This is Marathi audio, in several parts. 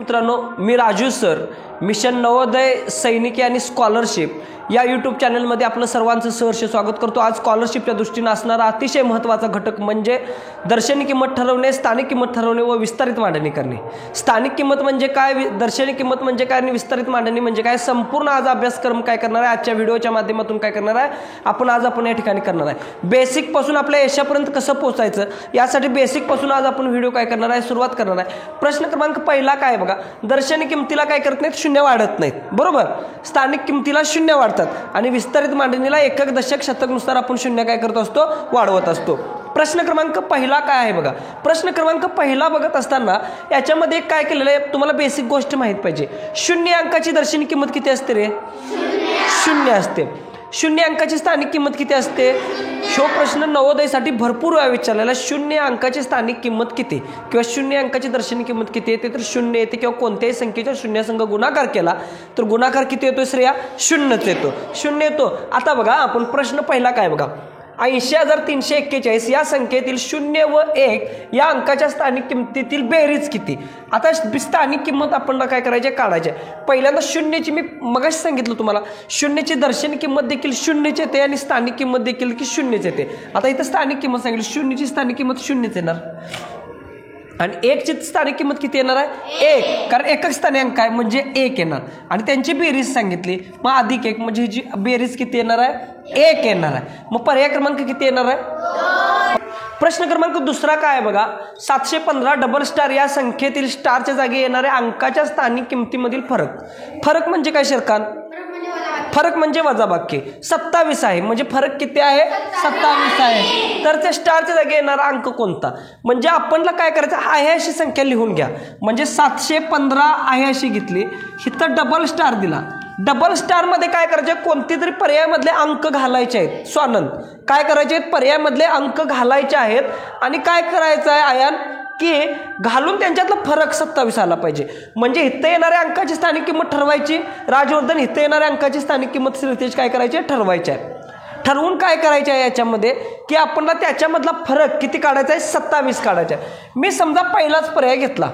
मित्रांनो, मी राजू सर मिशन नवोदय सैनिकी आणि स्कॉलरशिप या यूट्यूब चॅनलमध्ये आपलं सर्वांचं सहर्ष स्वागत करतो। आज स्कॉलरशिपच्या दृष्टीने असणारा अतिशय महत्त्वाचा घटक म्हणजे दर्शनी किंमत ठरवणे, स्थानिक किंमत ठरवणे व विस्तारित मांडणी करणे। स्थानिक किंमत म्हणजे काय, दर्शनी किंमत म्हणजे काय आणि विस्तारित मांडणी म्हणजे काय, संपूर्ण आज अभ्यासक्रम काय करणार आहे, आजच्या व्हिडिओच्या माध्यमातून काय करणार आहे आपण या ठिकाणी करणार आहे। बेसिक पासून आपल्या यशापर्यंत कसं पोहोचायचं यासाठी बेसिक पासून आज आपण व्हिडिओ काय करणार आहे, सुरुवात करणार आहे। प्रश्न क्रमांक पहिला काय बघा, दर्शनी किंमतीला काय करत नाहीत, शून्य वाढत नाहीत, बरोबर। स्थानिक किंमतीला शून्य वाढतात आणि विस्तारित मांडणीला एकक दशक शतक नुसार आपण शून्य काय करत असतो, वाढवत असतो। प्रश्न क्रमांक पहिला काय आहे बघा, प्रश्न क्रमांक पहिला बघत असताना याच्यामध्ये काय केलेलं आहे तुम्हाला बेसिक गोष्ट माहित पाहिजे। शून्य अंकाची दर्शनी किंमत किती असते रे, शून्य असते। शून्य अंकाची स्थानिक किंमत किती असते, शो प्रश्न नवोदयसाठी भरपूर वेळा विचारलेला। शून्य अंकाची स्थानिक किंमत किती किंवा शून्य अंकाची दर्शनी किंमत किती येते, तर शून्य येते किंवा कोणत्याही संख्येच्या शून्यासंग गुणाकार केला तर गुणाकार किती येतो श्रेया, शून्यच येतो, शून्य येतो। आता बघा आपण प्रश्न पहिला काय बघा, 80,341 या संख्येतील 0 व 1 या अंकाच्या स्थानिक किंमतीतील बेरीज किती। आता स्थानिक किंमत आपण काय करायचे, काढायचे। पहिल्यांदा शून्यची मी मगाशी सांगितलं तुम्हाला, शून्यची दर्शनी किंमत देखील शून्यच येते आणि स्थानिक किंमत देखील की शून्यच येते। आता इथं स्थानिक किंमत सांगितली, शून्यची स्थानिक किंमत शून्यच येणार आणि 1 ची स्थानिक किंमत किती येणार आहे, 1, कारण एकच स्थानिक अंक आहे म्हणजे 1 येणार आणि त्यांची बेरीज सांगितली, मग अधिक 1 म्हणजे ह्याची बेरीज किती येणार आहे, 1 येणार आहे। मग पर्याय क्रमांक किती येणार आहे। प्रश्न क्रमांक दुसरा काय आहे बघा, 715 डबल स्टार या संख्येतील स्टारच्या जागी येणाऱ्या अंकाच्या स्थानिक किंमतीमधील फरक म्हणजे काय शिरकान, फरक म्हणजे वजाबाकी। 27 आहे म्हणजे फरक किती आहे, 27 आहे। तर त्या स्टारच्या जागी येणारा अंक कोणता, म्हणजे आपणला काय करायचं, आहे अशी संख्या लिहून घ्या। म्हणजे 715 आहे अशी घेतली, इथं डबल स्टार दिला, डबल स्टार मध्ये काय करायचे, कोणते तरी पर्यायामधले अंक घालायचे आहेत। स्वानंद काय करायचे आहेत, पर्यायामधले अंक घालायचे आहेत आणि काय करायचं आहे आयान की घालून त्यांच्यातला फरक 27 आला पाहिजे। म्हणजे इथं येणाऱ्या अंकाची स्थानिक किंमत ठरवायची, राजवर्धन इथं येणाऱ्या अंकाची स्थानिक किंमत रितेश काय करायची, ठरवायची आहे। ठरवून काय करायचं आहे याच्यामध्ये की आपल्याला त्याच्यामधला फरक किती काढायचा आहे, 27 काढायचा आहे। मी समजा पहिलाच पर्याय घेतला,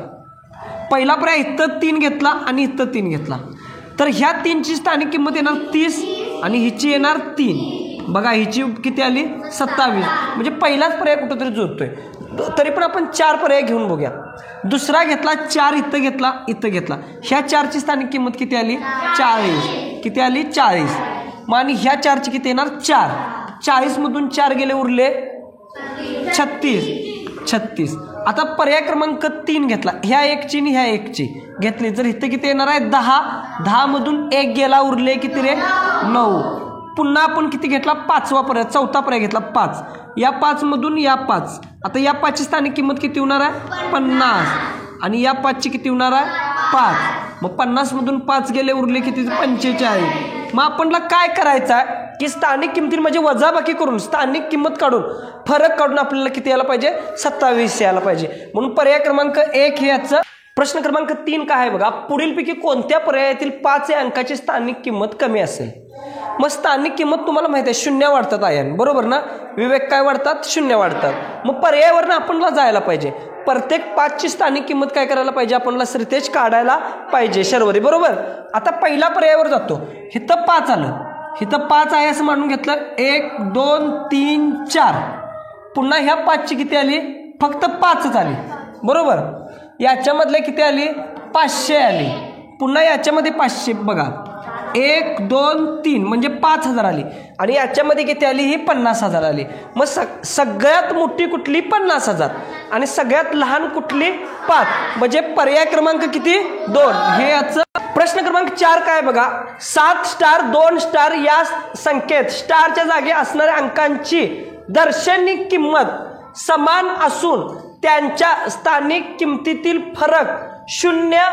पहिला पर्याय इथं 3 घेतला आणि इथं 3 घेतला, तर ह्या 3ची स्थानिक किंमत येणार 30 आणि हिची येणार 3, बघा हिची किती आली 27, म्हणजे पहिलाच पर्याय कुठंतरी जुळतोय। तरी पण आपण 4 पर्याय घेऊन बघूया। दुसरा घेतला 4, इथं घेतला, इथं घेतला, ह्या 4ची स्थानिक किंमत किती आली, 40, किती आली 40, मग आणि ह्या 4ची किती येणार 4, 40 मधून 4 गेले उरले 36। आता पर्याय क्रमांक 3 घेतला, ह्या 1ची आणि ह्या 1ची घेतली, जर इथं किती येणार आहे 10, 10 मधून 1 गेला उरले किती रे 9। पुन्हा आपण किती घेतला, 5वा पर्याय, 4था पर्याय घेतला 5, या 5 मधून या 5, आता या 5ची स्थानिक किंमत किती होणार आहे 50 आणि या 5ची किती होणार आहे 5, मग 50 मधून 5 गेले उरले किती 45। मग आपणला काय करायचं आहे की स्थानिक किंमती म्हणजे वजाबाकी करून स्थानिक किंमत काढून फरक काढून आपल्याला किती यायला पाहिजे, 27 यायला पाहिजे। म्हणून पर्याय क्रमांक 1 हे याचं। प्रश्न क्रमांक 3 काय आहे बघा, पुढीलपैकी कोणत्या पर्यायातील 5 या अंकाची स्थानिक किंमत कमी असेल। मग स्थानिक किंमत तुम्हाला माहिती आहे शून्य वाढतात आयन, बरोबर ना, विवेक काय वाढतात, शून्य वाढतात। मग पर्यायावरनं आपणला जायला पाहिजे, प्रत्येक 5ची स्थानिक किंमत काय करायला पाहिजे, आपणला श्रीतेज काढायला पाहिजे शर्वरी, बरोबर। आता पहिला पर्यायावर जातो, इथं 5 आलं, इथं 5 आहे असं मानून घेतलं, 1 2 3 4, पुन्हा ह्या 5ची किती आली, फक्त 5च आली, बरोबर। याच्यामधले किती आली, 500 आली, पुन्हा याच्यामध्ये 500 बघा, 1 2 3 म्हणजे 5000 आली आणि याच्यामध्ये किती आली, ही 50,000 आली। मग सगळ्यात मोठी कुठली 50,000 आणि सगळ्यात लहान कुठली 5, म्हणजे पर्याय क्रमांक किती 2 हे याचं। प्रश्न क्रमांक 4 काय बघा, 7 स्टार 2 स्टार या संख्येत स्टारच्या जागी असणाऱ्या अंकांची दर्शनी किंमत समान असून त्यांच्या स्थानिक किंमतीतील फरक 0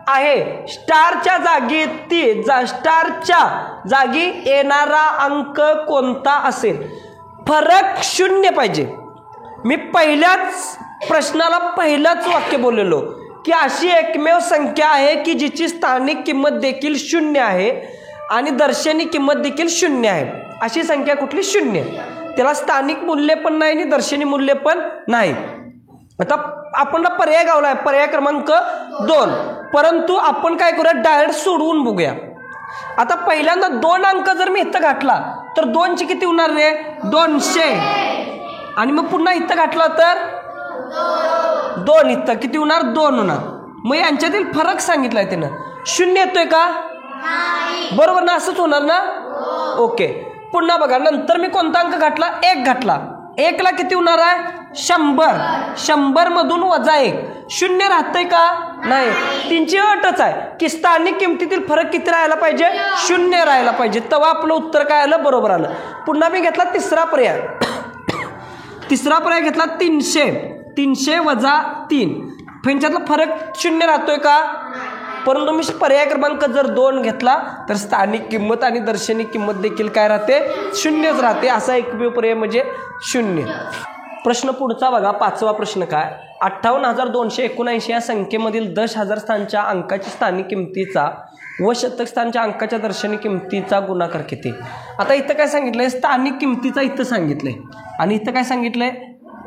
आहे। स्टारच्या जागी येणारा अंक कोणता असेल, फरक 0 पाहिजे। मी पहिल्याच प्रश्नाला पहिलाच वाक्य बोललेलो की अशी एकमेव संख्या आहे की जिची स्थानिक किंमत देखील 0 आहे आणि दर्शनी किंमत देखील 0 आहे। अशी संख्या कुठली, 0, त्याला स्थानिक मूल्य पण नाही आणि दर्शनी मूल्य पण नाही। आता आपण पर्याय गावला आहे, पर्याय क्रमांक 2, परंतु आपण काय करूया, डायरेक्ट सोडवून बघूया. आता पहिल्यांदा 2 अंक जर मी इथं घातला तर 2चे किती होणार रे, 200. आणि मग पुन्हा इथं घातला तर 2, इथं किती होणार, 2 होणार. मग यांच्यातील फरक सांगितलाय त्यानं. 0 येतोय का, बरोबर ना, असंच होणार ना. ओके. पुन्हा बघा, नंतर मी कोणता अंक घातला, 1 घातला. 1 ला किती होणार आहे, 100. 100 मधून -1, 0 राहतंय का, नाही. 3ची अटच आहे की स्थानिक किमतीतील फरक किती राहायला पाहिजे, 0 राहायला पाहिजे. तेव्हा आपलं उत्तर काय आलं, बरोबर आलं. पुन्हा मी घेतला तिसरा पर्याय. तिसरा पर्याय घेतला 300. 300 - 3, ह्यांच्यातला फरक 0 राहतोय का, परंतु मी पर्याय क्रमांक जर 2 घेतला तर स्थानिक किंमत आणि दर्शनी किंमत देखील काय राहते, 0च राहते. असा एकमेव पर्याय म्हणजे 0. प्रश्न पुढचा बघा, 5वा प्रश्न काय, 58,279 या संख्येमधील 10,000 स्थानच्या अंकाची स्थानिक किमतीचा व शतक स्थानच्या अंकाच्या दर्शनी किमतीचा गुणाकार किती. आता इथं काय सांगितलंय, स्थानिक किमतीचा इथं सांगितलंय आणि इथं काय सांगितलंय,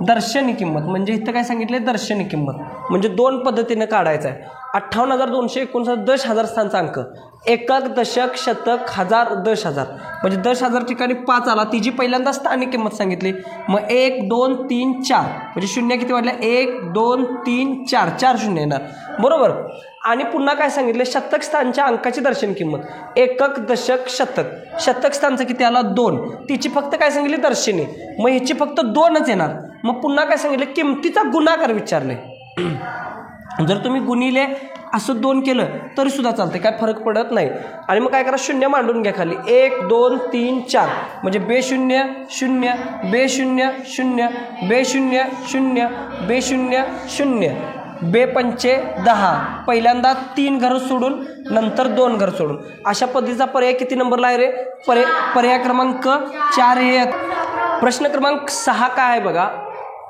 दर्शनी किंमत. म्हणजे इथं काय सांगितलंय, दर्शनी किंमत. म्हणजे 2 पद्धतीने काढायचं आहे. 58,259 10,000 स्थानचा अंक, एकक, दशक, शतक, हजार, 10,000. म्हणजे 10,000 ठिकाणी 5 आला, तिची पहिल्यांदा स्थानिक किंमत सांगितली. मग 1 2 3 4 म्हणजे 0 किती वाढल्या, 1 2 3 4, 4 शून्य येणार, बरोबर. आणि पुन्हा काय सांगितलं, शतक स्थानच्या अंकाची दर्शनी किंमत, एकक, दशक, शतक. शतक स्थानचं किती आला, 2, तिची फक्त काय सांगितली, दर्शनी. मग ह्याची फक्त 2च येणार. मग पुन्हा काय सांगितलं, किमतीचा गुणाकार विचारले. जर तुम्ही गुणिले असं 2 केलं तरी सुद्धा चालते, काय फरक पडत नाही. आणि मग काय करा, 0 मांडून घ्या खाली. 1 2 3 4 म्हणजे B0 0, B0 0, B0 0, B0 0, B5 10. पहिल्यांदा 3 घर सोडून नंतर 2 घर सोडून. अशा पद्धतीचा पर्याय किती नंबरला आहे रे, पर्याय क्रमांक 4 हे. प्रश्न क्रमांक 6 काय आहे बघा,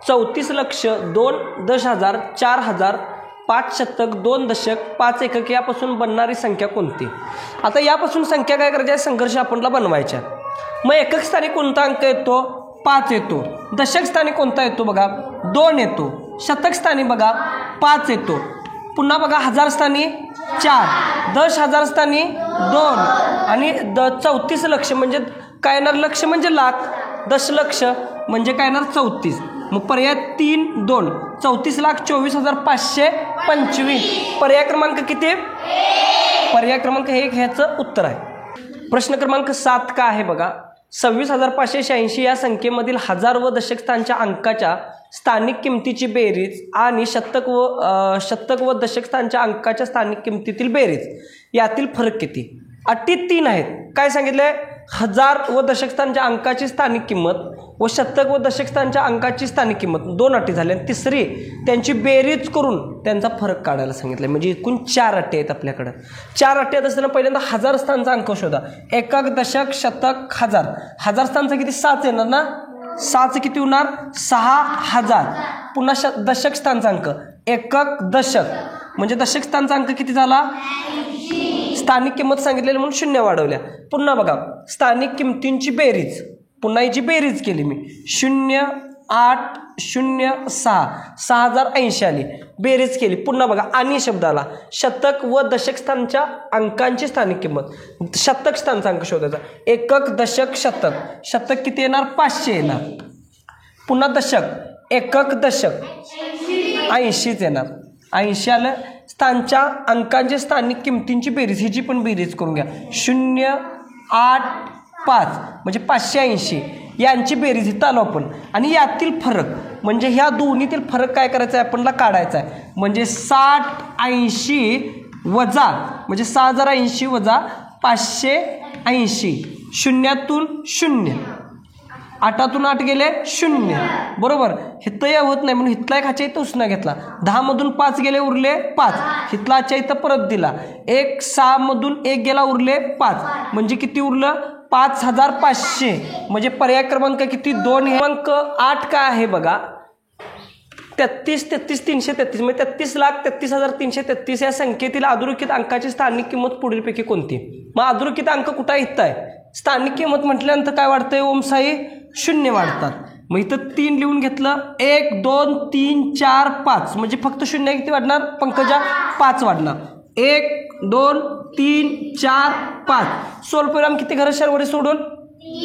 34 लक्ष 2 10,000 4,000 5 शतक 2 दशक 5 एकक यापासून बनणारी संख्या कोणती. आता यापासून संख्या काय करायची आहे, संघर्ष आपणला बनवायच्या. मग एकक स्थानी कोणता अंक येतो, 5 येतो. दशक स्थानी कोणता येतो बघा, 2 येतो. शतक स्थानी बघा 5 येतो. पुन्हा बघा हजार स्थानी 4, 10,000 स्थानी 2 आणि 34 लक्ष म्हणजे काय येणार, लक्ष म्हणजे लाख, दशलक्ष म्हणजे काय येणार 34. मग पर्याय 3 2, 34,24,525. पर्याय क्रमांक किती, पर्याय क्रमांक 1 ह्याचं उत्तर आहे. प्रश्न क्रमांक 7 का आहे बघा, 26,586 या संख्येमधील हजार व दशक स्थानच्या अंकाच्या स्थानिक किमतीची बेरीज आणि शतक व दशक स्थानच्या अंकाच्या स्थानिक किमतीतील बेरीज यातील फरक किती. अटी 3 आहेत. काय सांगितलंय, हजार व दशक स्थानच्या अंकाची स्थानिक किंमत व शतक व दशक स्थानच्या अंकाची स्थानिक किंमत, 2 अटी झाल्या. आणि तिसरी त्यांची बेरीज करून त्यांचा फरक काढायला सांगितलं. म्हणजे एकूण 4 अटी आहेत आपल्याकडं. 4 अटी आहेत असताना पहिल्यांदा हजार स्थानचा अंक शोधा. एकक, दशक, शतक, हजार. हजार स्थानचा किती, 6 येणार ना, 6चं किती होणार, 6,000. पुन्हा दशक स्थानचा अंक, एकक, दशक म्हणजे दशक स्थानचा अंक किती झाला, स्थानिक किंमत सांगितलेली म्हणून 0 वाढवल्या. पुन्हा बघा स्थानिक किमतींची बेरीज, पुन्हा याची बेरीज केली मी, 0 8 0 6, 6,080 आली. बेरीज केली. पुन्हा बघा आणि शब्द आला, शतक व दशक स्थानच्या अंकांची स्थानिक किंमत. शतक स्थानचा अंक शोधायचा, एकक, दशक, शतक. शतक किती येणार, 500 येणार. पुन्हा दशक, एकक, दशक 80च येणार. 80 आलं. स्थानच्या अंकांची स्थानिक किमतींची बेरीज, हिची पण बेरीज करून घ्या. 0 8 5 म्हणजे 580 यांची बेरीज इथं आलो आपण. आणि यातील फरक म्हणजे ह्या दोन्हीतील फरक काय करायचा आहे, आपणला काढायचा आहे. म्हणजे 60 80 वजा म्हणजे 6,080 वजा 580, शून्यातून 0, 8तून 8 गेले 0, बरोबर. हिथं या होत नाही म्हणून हिथला एक ह्याच्या इथं उसना घेतला. 10 मधून 5 गेले उरले 5, हिथला ह्याच्या इथं परत दिला. 1 6 मधून 1 गेला उरले 5 म्हणजे किती उरलं, 5,500. म्हणजे पर्याय क्रमांक किती, 2. क्रमांक 8 काय आहे बघा, 33 33 333 म्हणजे 33,33,333 या संख्येतील अधोरेखित अंकाची स्थानिक किंमत पुढीलपैकी कोणती. मग अधोरेखित अंक कुठं इथं आहे. स्थानिक किंमत म्हटल्यानंतर काय वाढतंय, ओम साई 0 वाढतात. मग इथं 3 लिहून घेतलं. 1 2 3 4 5 म्हणजे फक्त 0 किती वाढणार पंकजा, 5 वाढणार. 1 2 3 4 5 स्वल्पविराम किती घरं शर्वरी सोडून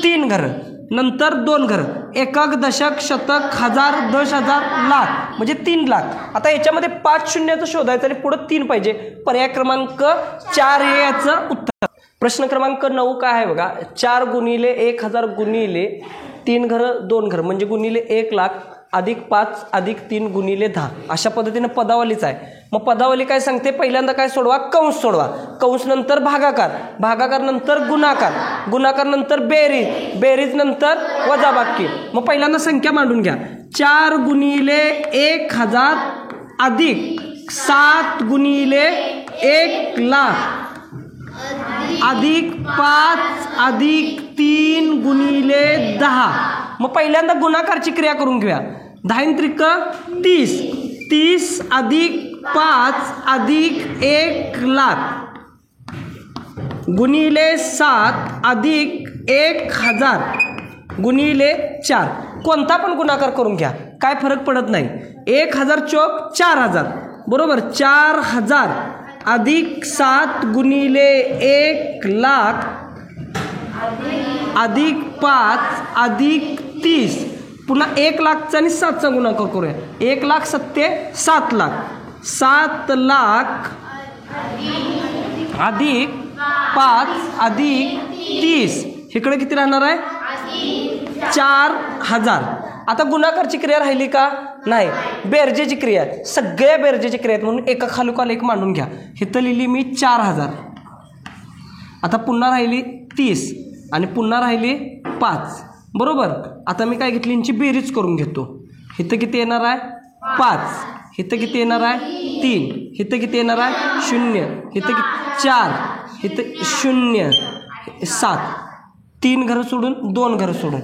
3 घरं, नंतर 2 घरं, एकक दशक शतक हजार दश हजार लाख म्हणजे 3 लाख। आता याच्यामध्ये 5 शून्याचं शोधायचं आणि पुढे 3 पाहिजे। पर्याय क्रमांक 4 हे याचं उत्तर। प्रश्न क्रमांक 9 काय आहे बघा, 4 गुणिले 1000 गुणिले 3 घरं 2 घरं म्हणजे गुणिले 1 लाख अधिक 5 अधिक 3 गुणिले 10 अशा पद्धतीने पदावलीच आहे। मग पदावली काय सांगते, पहिल्यांदा काय सोडवा, कंस सोडवा, कंस नंतर भागाकार, भागाकार नंतर गुणाकार, गुणाकार नंतर बेरीज, बेरीज नंतर वजाबाकी। मग पहिल्यांदा संख्या मांडून घ्या, 4 गुणिले 1000 अधिक 7 गुणिले 1 लाख अधिक 5 अधिक 3 गुणिले 10। मग पहिल्यांदा गुणाकारची क्रिया करून घेऊया, 10 त्रिक 30, 30 अधिक 5 अधिक 1 लाख गुणिले 7 अधिक 1000 गुणिले 4। कोणता पण गुणाकार करून घ्या, काय फरक पडत नाही। 1000 चौक 4000 बरोबर, 4000 अधिक 7 गुणिले 1 लाख अधिक 5 अधिक 30, पुन्हा 1 लाखचा आणि 7चा गुणाकार करूया, 1 लाख 7 लाख, 7 लाख अधिक 5 अधिक 30 इकडे किती राहणार आहे 4000। आता गुणाकारची क्रिया राहिली का नाही, बेरजेची क्रिया, सगळ्या बेरजेची क्रिया आहेत म्हणून एका खालोखाल एक मांडून घ्या। इथं लिहिली मी 4000, आता पुन्हा राहिली 30 आणि पुन्हा राहिली 5 बरोबर। आता मी काय घेतली, यांची बेरीज करून घेतो, इथं किती येणार आहे 5, इथं किती येणार आहे 3, इथं किती येणार आहे 0, इथं 4, इथं 0 7, 3 घरं सोडून 2 घरं सोडून,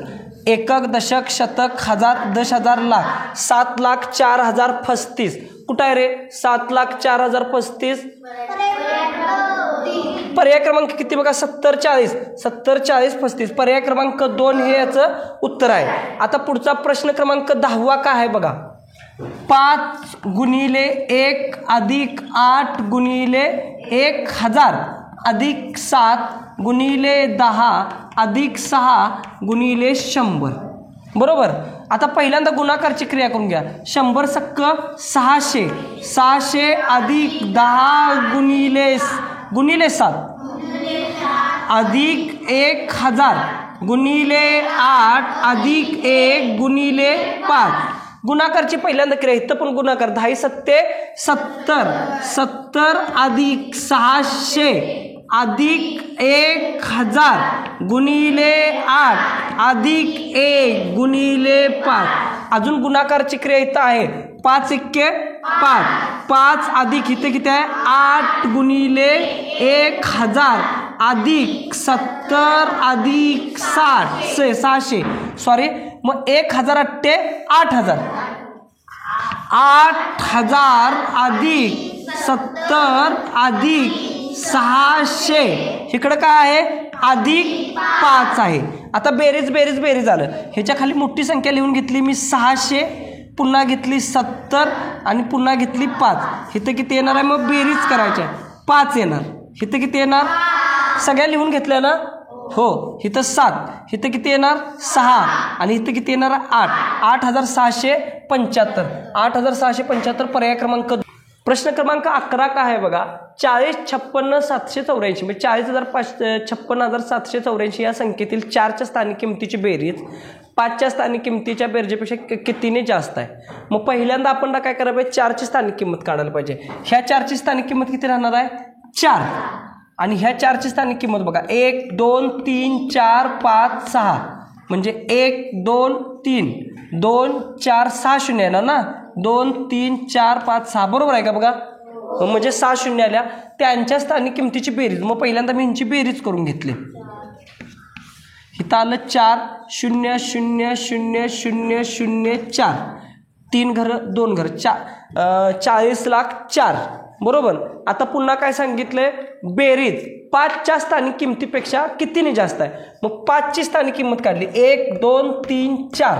एकक दशक शतक हजार दश हजार लाख 7,04,035 कुठं आहे रे 7,04,035। पर्याय क्रमांक किती बघा 70 40 70 40 35 पर्याय क्रमांक 2 हे याचं उत्तर आहे। आता पुढचा प्रश्न क्रमांक 10 काय आहे बघा, 5 गुणिले 1 अधिक 8 गुणिले 1000 अधिक 7 गुणिले 10 अधिक 6 गुणिले 100 बरोबर। आता पहिल्यांदा गुणाकारची क्रिया करून घ्या, 100 सक्क 600, 600 अधिक 10 गुणिले 7 अधिक 1000 गुणिले 8 अधिक 1 गुणिले 5। गुणाकारची पहिल्यांदा क्रिया, इथं पण गुणाकार 10 सत्ते 70, 70 अधिक 600 अधिक 1000 गुणिले 8 अधिक 1 गुणिले 5। अजून गुणाकारची क्रिया इथं आहे, 5 एक्के 5, 5 अधिक इथे किती आहे 8 गुणिले 1000 अधिक 70 अधिक 60 600 सॉरी, मग 1000 अट्टे 8000, 8000 अधिक 70 अधिक 600 इकडं काय आहे अधिक 5 आहे। आता बेरीज आलं, ह्याच्या खाली मोठी संख्या लिहून घेतली मी 600, पुन्हा घेतली 70 आणि पुन्हा घेतली 5, इथं किती येणार आहे मग बेरीज करायची 5 येणार, इथं किती येणार सगळ्या लिहून घेतल्या ना हो, इथं 7, इथं किती येणार 6 आणि इथं किती येणार 8, 8675 8675 पर्याय क्रमांक। प्रश्न क्रमांक 11 काय आहे बघा, 40 56 784 म्हणजे 40,56,784 या संख्येतील 4च्या स्थानिक किमतीची बेरीज 5च्या स्थानिक किमतीच्या बेरजेपेक्षा कितीने जास्त आहे। मग पहिल्यांदा आपण काय करायला पाहिजे, 4ची स्थानिक किंमत काढायला पाहिजे। ह्या 4ची स्थानिक किंमत किती राहणार आहे 4 आणि ह्या 4ची स्थानिक किंमत बघा 1 2 3 4 5 6 म्हणजे 1 2 3 2 4 6 शून्य येणार ना, 2 3 4 5 6 बरोबर आहे का बघा, म्हणजे 6 शून्य आल्या, त्यांच्या स्थानिक किमतीची बेरीज। मग पहिल्यांदा मी ह्यांची बेरीज करून घेतली, इथं आलं 4 0 0 0 0 0 4, 3 घरं 2 घरं 40,04,000 बरोबर। आता पुन्हा काय सांगितलंय बेरीज 5च्या स्थानिक किमतीपेक्षा कितीने जास्त आहे, मग 5ची स्थानिक किंमत काढली 1 2 3 4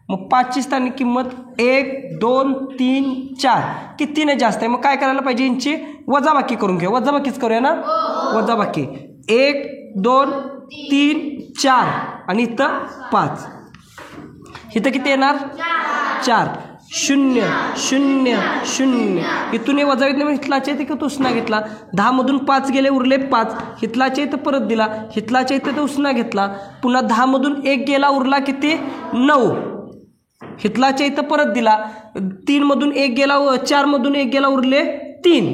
मग 5ची स्थानिक किंमत 1 2 3 4 कितीने जास्त आहे? मग काय करायला पाहिजे? यांची वजाबाकी करून घेऊ. वजाबाकीच करूया ना. वजाबाकी 1 2 3 4 आणि इथं 5. इथं किती येणार? 4. 0 0 0. इथून हे वजा घेतले, हितलाच्या इथे किती उसना घेतला. 10 मधून 5 गेले, उरले 5. हितलाच्या इथं परत दिला, हितलाच्या इथे उसना घेतला. पुन्हा 10 मधून 1 गेला, उरला किती? 9. हितलाच्या इथं परत दिला. 3 मधून 1 गेला, 4 मधून 1 गेला, उरले 3.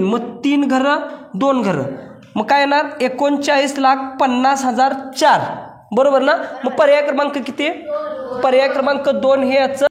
मग 3 घरं 2 घरं. मग काय येणार? 39,50,004. बरोबर ना. मग पर्याय क्रमांक किती? पर्याय क्रमांक 2 हे याचं